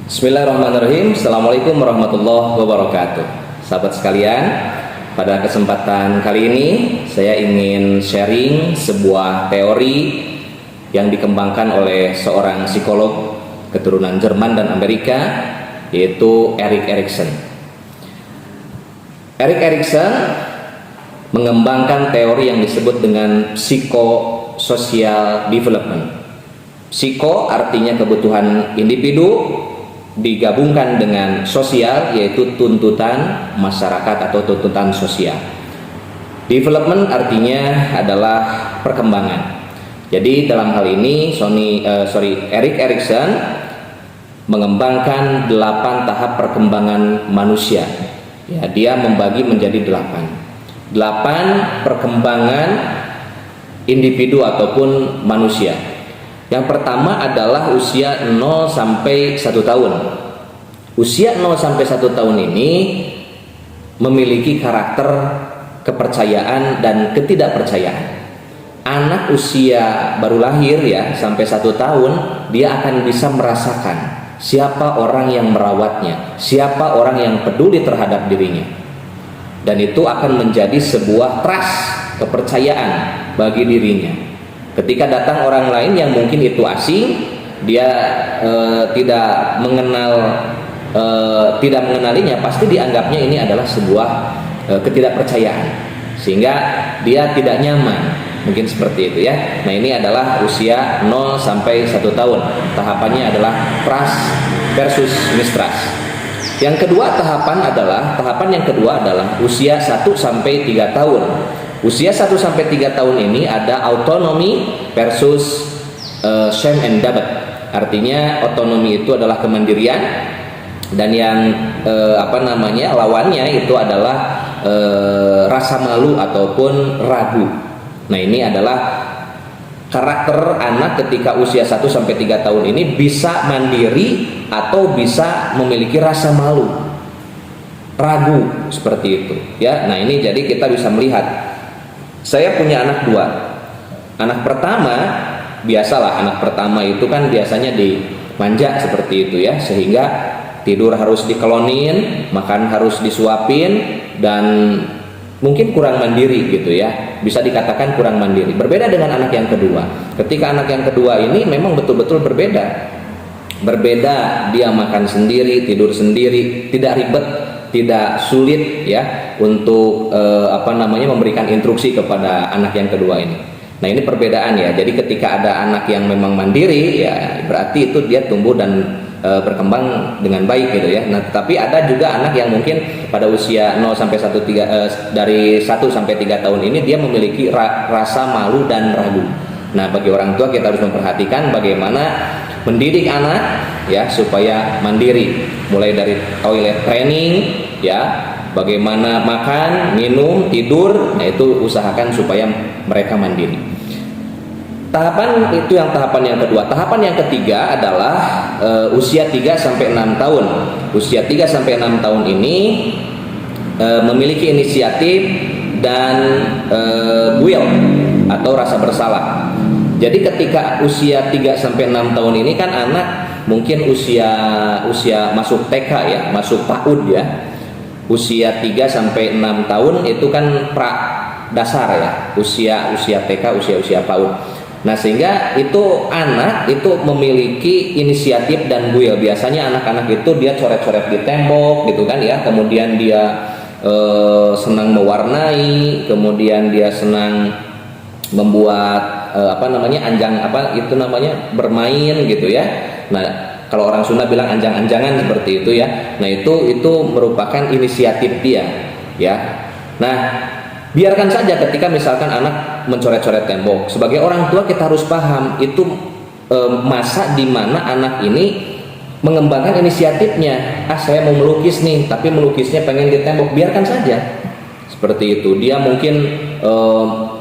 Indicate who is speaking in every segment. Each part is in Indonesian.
Speaker 1: Bismillahirrahmanirrahim. Assalamualaikum warahmatullahi wabarakatuh. Sahabat sekalian, pada kesempatan kali ini saya ingin sharing sebuah teori yang dikembangkan oleh seorang psikolog keturunan Jerman dan Amerika, yaitu Erik Erikson. Erik Erikson mengembangkan teori yang disebut dengan psychosocial development. Psiko artinya kebutuhan individu, digabungkan dengan sosial, yaitu tuntutan masyarakat atau tuntutan sosial. Development artinya adalah perkembangan. Jadi dalam hal ini Erik Erikson mengembangkan 8 tahap perkembangan manusia. Ya, dia membagi menjadi 8 perkembangan individu ataupun manusia. Yang pertama adalah usia 0 sampai 1 tahun. Usia 0 sampai 1 tahun ini memiliki karakter kepercayaan dan ketidakpercayaan. Anak usia baru lahir ya sampai 1 tahun, dia akan bisa merasakan siapa orang yang merawatnya, siapa orang yang peduli terhadap dirinya. Dan itu akan menjadi sebuah trust, kepercayaan bagi dirinya. Ketika datang orang lain yang mungkin itu asing, dia tidak mengenalinya, pasti dianggapnya ini adalah sebuah ketidakpercayaan, sehingga dia tidak nyaman, mungkin seperti itu ya. Nah, ini adalah usia 0 sampai 1 tahun. Tahapannya adalah trust versus mistrust. Yang kedua tahapan yang kedua adalah usia 1 sampai 3 tahun. Usia 1 sampai 3 tahun ini ada autonomy versus shame and doubt. Artinya otonomi itu adalah kemandirian, dan yang lawannya itu adalah rasa malu ataupun ragu. Nah, ini adalah karakter anak ketika usia 1 sampai 3 tahun ini bisa mandiri atau bisa memiliki rasa malu, ragu, seperti itu ya. Nah, ini jadi kita bisa melihat. Saya punya anak 2. Anak pertama, biasalah anak pertama itu kan biasanya dimanja seperti itu ya, sehingga tidur harus dikelonin, makan harus disuapin, dan mungkin kurang mandiri gitu ya. Bisa dikatakan kurang mandiri. Berbeda dengan anak yang kedua. Ketika anak yang kedua ini memang betul-betul berbeda. Dia makan sendiri, tidur sendiri, tidak ribet, tidak sulit ya untuk memberikan instruksi kepada anak yang kedua ini. Nah, ini perbedaan ya. Jadi ketika ada anak yang memang mandiri ya, berarti itu dia tumbuh dan berkembang dengan baik gitu ya. Nah, tapi ada juga anak yang mungkin pada usia 0 sampai 1 dari 1 sampai 3 tahun ini dia memiliki rasa malu dan ragu. Nah, bagi orang tua kita harus memperhatikan bagaimana mendidik anak ya supaya mandiri, mulai dari toilet training ya, bagaimana makan, minum, tidur. Nah, itu usahakan supaya mereka mandiri. Tahapan itu yang tahapan yang kedua. Tahapan yang ketiga adalah usia 3 sampai 6 tahun. Usia 3 sampai 6 tahun ini memiliki inisiatif dan will atau rasa bersalah. Jadi ketika usia 3 sampai 6 tahun ini kan anak mungkin usia masuk TK ya, masuk PAUD ya. Usia 3 sampai 6 tahun itu kan pra dasar ya, usia TK, usia PAUD. Nah, sehingga itu anak itu memiliki inisiatif dan will. Biasanya anak-anak itu dia coret-coret di tembok gitu kan ya, kemudian dia senang mewarnai, kemudian dia senang membuat bermain gitu ya. Nah, kalau orang Sunda bilang anjang-anjangan seperti itu ya. Nah, itu merupakan inisiatif dia ya. Nah, biarkan saja ketika misalkan anak mencoret-coret tembok. Sebagai orang tua kita harus paham itu masa di mana anak ini mengembangkan inisiatifnya. Saya mau melukis nih, tapi melukisnya pengen di tembok. Biarkan saja seperti itu. Dia mungkin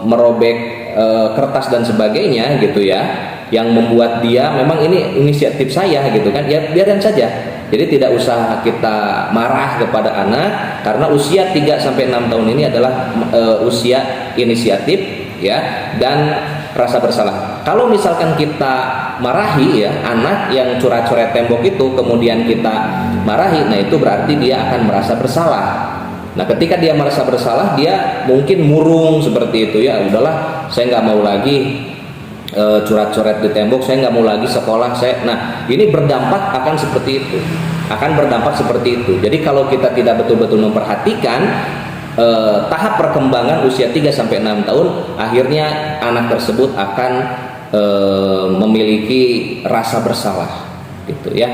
Speaker 1: merobek kertas dan sebagainya gitu ya, yang membuat dia memang ini inisiatif saya gitu kan ya, biarkan saja. Jadi tidak usah kita marah kepada anak, karena usia 3 sampai 6 tahun ini adalah usia inisiatif ya, dan rasa bersalah. Kalau misalkan kita marahi ya anak yang coret-coret tembok itu, kemudian kita marahi, nah itu berarti dia akan merasa bersalah. Nah ketika dia merasa bersalah, dia mungkin murung seperti itu ya, udahlah saya nggak mau lagi coret-coret di tembok, saya nggak mau lagi sekolah saya. Nah ini berdampak akan seperti itu, akan berdampak seperti itu. Jadi kalau kita tidak betul-betul memperhatikan tahap perkembangan usia 3-6 tahun, akhirnya anak tersebut akan memiliki rasa bersalah gitu ya.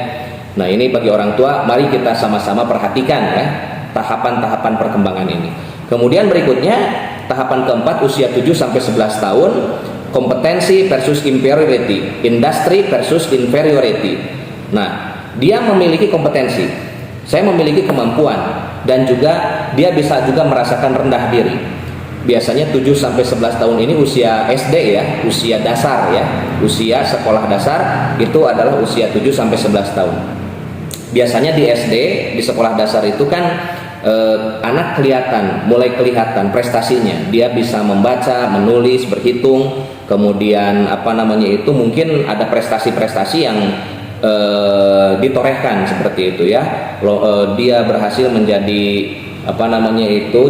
Speaker 1: Nah ini bagi orang tua, mari kita sama-sama perhatikan ya tahapan-tahapan perkembangan ini. Kemudian berikutnya tahapan keempat, usia 7-11 tahun, kompetensi versus inferiority, industry versus inferiority. Nah dia memiliki kompetensi, saya memiliki kemampuan, dan juga dia bisa juga merasakan rendah diri. Biasanya 7-11 tahun ini usia SD ya, usia dasar ya, usia sekolah dasar itu adalah usia 7-11 tahun. Biasanya di SD, di sekolah dasar itu kan anak mulai kelihatan prestasinya. Dia bisa membaca, menulis, berhitung, kemudian mungkin ada prestasi-prestasi yang ditorehkan seperti itu ya. Dia berhasil menjadi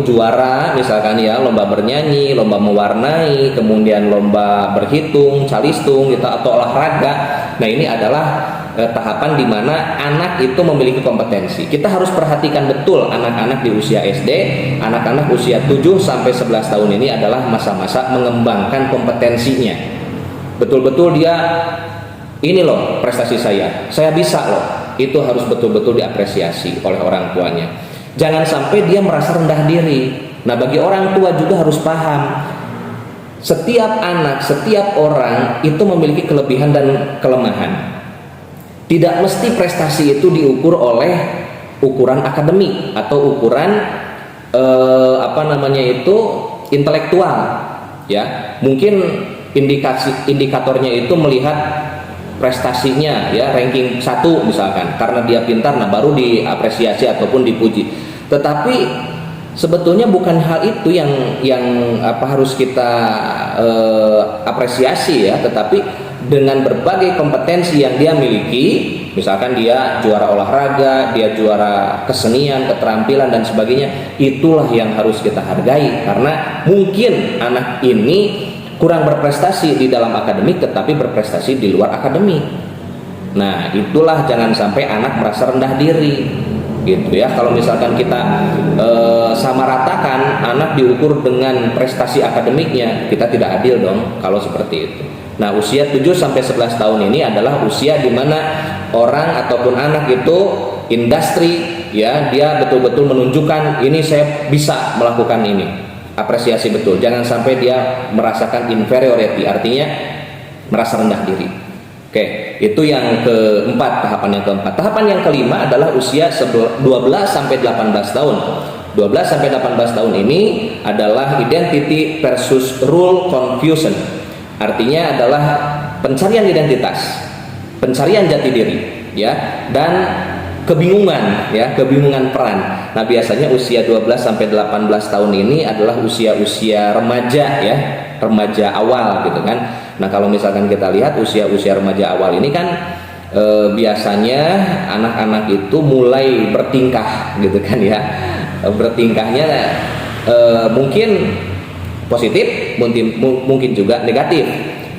Speaker 1: juara misalkan ya, lomba bernyanyi, lomba mewarnai, kemudian lomba berhitung, calistung gitu, atau olahraga. Nah ini adalah tahapan di mana anak itu memiliki kompetensi. Kita harus perhatikan betul anak-anak di usia SD, anak-anak usia 7-11 tahun ini adalah masa-masa mengembangkan kompetensinya. Betul-betul dia, ini loh prestasi saya bisa loh. Itu harus betul-betul diapresiasi oleh orang tuanya. Jangan sampai dia merasa rendah diri. Nah bagi orang tua juga harus paham, setiap anak, setiap orang itu memiliki kelebihan dan kelemahan. Tidak mesti prestasi itu diukur oleh ukuran akademik atau ukuran intelektual ya. Mungkin indikatornya itu melihat prestasinya ya, ranking 1 misalkan, karena dia pintar, nah baru diapresiasi ataupun dipuji. Tetapi sebetulnya bukan hal itu yang harus kita apresiasi ya, tetapi dengan berbagai kompetensi yang dia miliki, misalkan dia juara olahraga, dia juara kesenian, keterampilan dan sebagainya, itulah yang harus kita hargai. Karena mungkin anak ini kurang berprestasi di dalam akademik tetapi berprestasi di luar akademik. Nah itulah, jangan sampai anak merasa rendah diri gitu ya. Kalau misalkan kita samaratakan anak diukur dengan prestasi akademiknya, kita tidak adil dong kalau seperti itu. Nah usia 7-11 tahun ini adalah usia di mana orang ataupun anak itu industri ya, dia betul-betul menunjukkan ini saya bisa melakukan ini, apresiasi betul. Jangan sampai dia merasakan inferiority, artinya merasa rendah diri. Oke, itu yang keempat, tahapan yang keempat. Tahapan yang kelima adalah usia 12-18 tahun. 12-18 tahun ini adalah identity versus rule confusion. Artinya adalah pencarian identitas, pencarian jati diri ya, dan kebingungan ya, kebingungan peran. Nah biasanya usia 12-18 tahun ini adalah usia-usia remaja ya, remaja awal gitu kan. Nah kalau misalkan kita lihat usia-usia remaja awal ini kan biasanya anak-anak itu mulai bertingkah gitu kan ya. Bertingkahnya mungkin positif, mungkin juga negatif.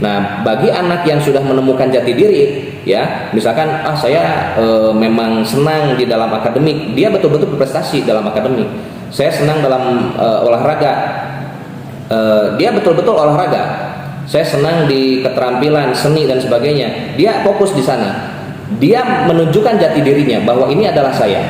Speaker 1: Nah bagi anak yang sudah menemukan jati diri ya, misalkan saya memang senang di dalam akademik, dia betul-betul berprestasi dalam akademik. Saya senang dalam olahraga, dia betul-betul olahraga. Saya senang di keterampilan seni dan sebagainya, dia fokus di sana. Dia menunjukkan jati dirinya bahwa ini adalah saya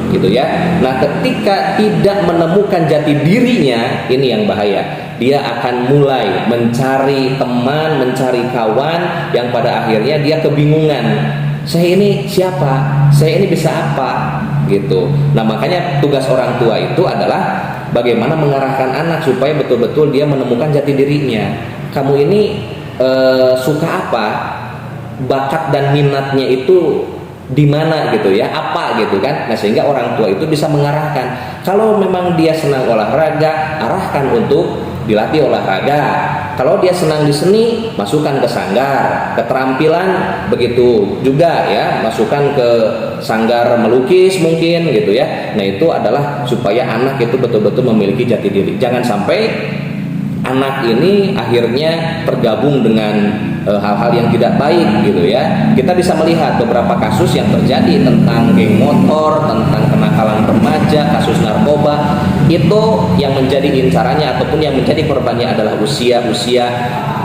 Speaker 1: gitu ya. Nah ketika tidak menemukan jati dirinya, ini yang bahaya. Dia akan mulai mencari teman, mencari kawan, yang pada akhirnya dia kebingungan. Saya ini siapa? Saya ini bisa apa? Gitu. Nah makanya tugas orang tua itu adalah bagaimana mengarahkan anak supaya betul-betul dia menemukan jati dirinya. Kamu ini suka apa? Bakat dan minatnya itu di mana gitu ya, apa gitu kan. Nah sehingga orang tua itu bisa mengarahkan. Kalau memang dia senang olahraga, arahkan untuk dilatih olahraga. kalau dia senang di seni, masukkan ke sanggar. Keterampilan begitu juga ya, masukkan ke sanggar melukis mungkin gitu ya. Nah itu adalah supaya anak itu betul-betul memiliki jati diri. Jangan sampai anak ini akhirnya tergabung dengan hal-hal yang tidak baik gitu ya. Kita bisa melihat beberapa kasus yang terjadi tentang geng motor, tentang kenakalan remaja, kasus narkoba, itu yang menjadi incarannya ataupun yang menjadi korbannya adalah usia-usia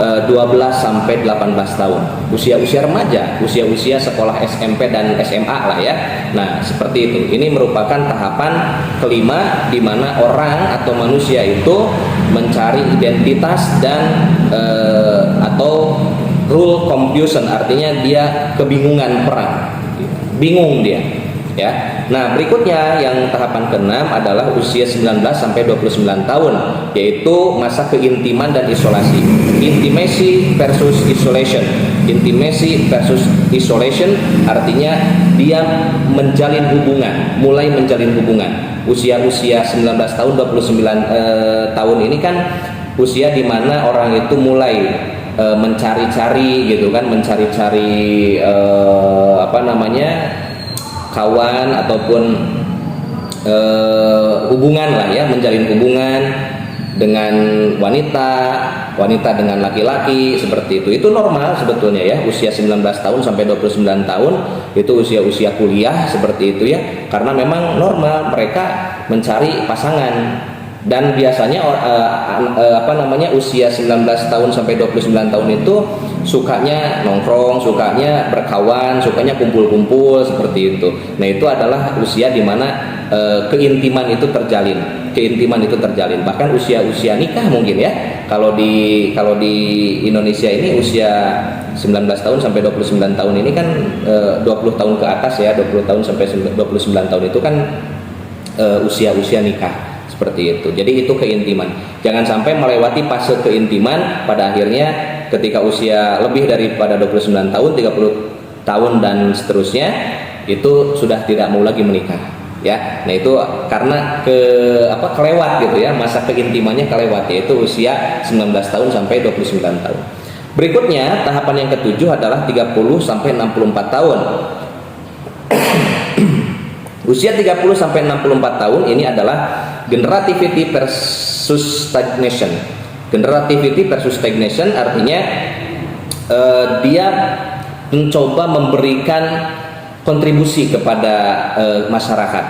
Speaker 1: 12 sampai 18 tahun. Usia-usia remaja, usia-usia sekolah SMP dan SMA lah ya. Nah, seperti itu. Ini merupakan tahapan kelima di mana orang atau manusia itu mencari identitas dan atau rule confusion, artinya dia kebingungan peran, bingung dia ya. Nah berikutnya yang tahapan keenam adalah usia 19 sampai 29 tahun, yaitu masa keintiman dan isolasi. Intimacy versus isolation. Intimacy versus isolation artinya dia menjalin hubungan, mulai menjalin hubungan. Usia-usia 19 tahun 29 tahun ini kan usia di mana orang itu mulai mencari-cari gitu kan, mencari-cari kawan ataupun hubungan lah ya, menjalin hubungan dengan wanita dengan laki-laki seperti itu. Itu normal sebetulnya ya, usia 19 tahun sampai 29 tahun itu usia-usia kuliah seperti itu ya, karena memang normal mereka mencari pasangan. Dan biasanya usia 19 tahun sampai 29 tahun itu sukanya nongkrong, sukanya berkawan, sukanya kumpul-kumpul seperti itu. Nah, itu adalah usia di mana keintiman itu terjalin. Bahkan usia nikah mungkin ya. Kalau di Indonesia ini usia 19 tahun sampai 29 tahun ini kan 20 tahun ke atas ya, 20 tahun sampai 29 tahun itu kan usia nikah. Seperti itu. Jadi itu keintiman. Jangan sampai melewati fase keintiman pada akhirnya ketika usia lebih daripada 29 tahun, 30 tahun dan seterusnya itu sudah tidak mau lagi menikah. Ya. Nah, itu karena kelewat gitu ya, masa keintimannya kelewat, yaitu usia 19 tahun sampai 29 tahun. Berikutnya, tahapan yang ketujuh adalah 30 sampai 64 tahun. Usia 30 sampai 64 tahun ini adalah generativity versus stagnation. Generativity versus stagnation artinya dia mencoba memberikan kontribusi kepada masyarakat.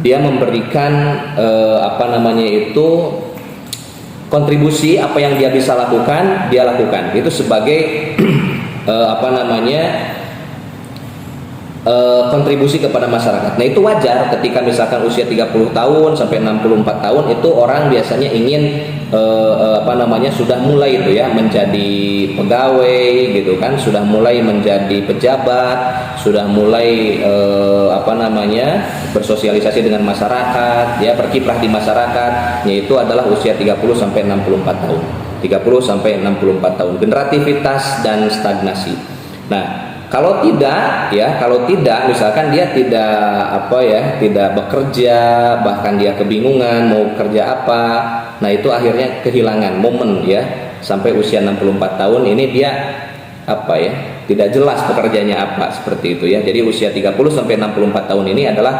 Speaker 1: Dia memberikan kontribusi, apa yang dia bisa lakukan, dia lakukan. Itu sebagai kontribusi kepada masyarakat. Nah, itu wajar ketika misalkan usia 30 tahun sampai 64 tahun itu orang biasanya ingin sudah mulai itu ya menjadi pegawai gitu kan, sudah mulai menjadi pejabat, sudah mulai bersosialisasi dengan masyarakat ya, berkiprah di masyarakat. Yaitu adalah usia 30 sampai 64 tahun. 30 sampai 64 tahun. Generativitas dan stagnasi. Nah, kalau tidak, misalkan dia tidak bekerja, bahkan dia kebingungan mau kerja apa, nah itu akhirnya kehilangan momen ya, sampai usia 64 tahun ini dia tidak jelas pekerjaannya apa, seperti itu ya. Jadi usia 30 sampai 64 tahun ini adalah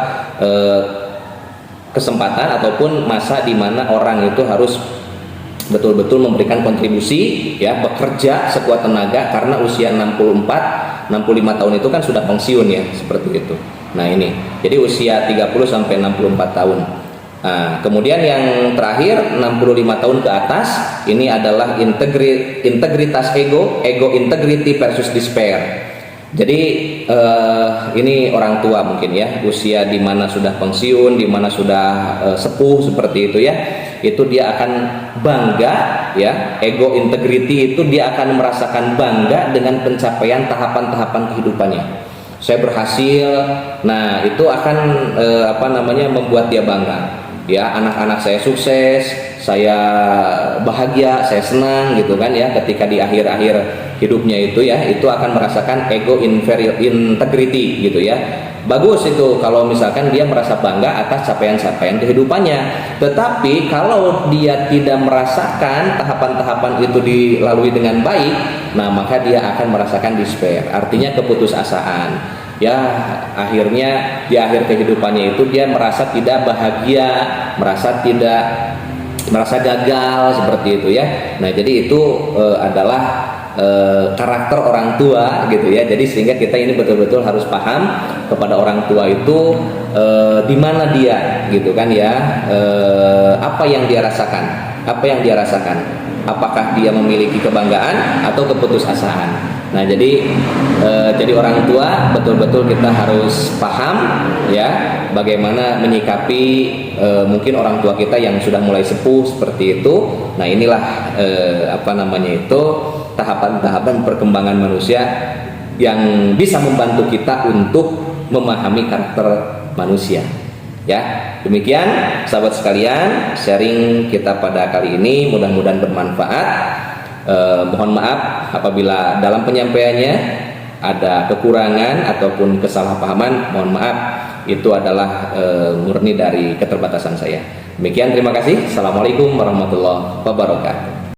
Speaker 1: kesempatan ataupun masa di mana orang itu harus betul-betul memberikan kontribusi ya, bekerja sekuat tenaga, karena usia 65 tahun itu kan sudah pensiun ya, seperti itu. Nah, ini. Jadi usia 30 sampai 64 tahun. Nah, kemudian yang terakhir 65 tahun ke atas ini adalah integritas ego integrity versus despair. Jadi ini orang tua mungkin ya, usia di mana sudah pensiun, di mana sudah sepuh seperti itu ya. Itu dia akan bangga ya, ego integrity itu dia akan merasakan bangga dengan pencapaian tahapan-tahapan kehidupannya. Saya berhasil. Nah, itu akan membuat dia bangga ya anak-anak saya sukses, saya bahagia, saya senang gitu kan ya, ketika di akhir-akhir hidupnya itu ya, itu akan merasakan ego inferior integrity gitu ya. Bagus itu kalau misalkan dia merasa bangga atas capaian-capaian kehidupannya. Tetapi kalau dia tidak merasakan tahapan-tahapan itu dilalui dengan baik, nah maka dia akan merasakan despair, artinya keputusasaan. Ya akhirnya di akhir kehidupannya itu dia merasa tidak bahagia, merasa gagal seperti itu ya. Nah jadi itu adalah karakter orang tua gitu ya. Jadi sehingga kita ini betul-betul harus paham kepada orang tua itu di mana dia gitu kan ya, apa yang dia rasakan, apakah dia memiliki kebanggaan atau keputusasaan. Nah jadi orang tua betul-betul kita harus paham ya, bagaimana menyikapi mungkin orang tua kita yang sudah mulai sepuh seperti itu. Nah inilah tahapan-tahapan perkembangan manusia yang bisa membantu kita untuk memahami karakter manusia. Ya, demikian sahabat sekalian sharing kita pada kali ini, mudah-mudahan bermanfaat. Mohon maaf apabila dalam penyampaiannya ada kekurangan ataupun kesalahpahaman, mohon maaf, itu adalah murni dari keterbatasan saya. Demikian, terima kasih. Assalamualaikum warahmatullahi wabarakatuh.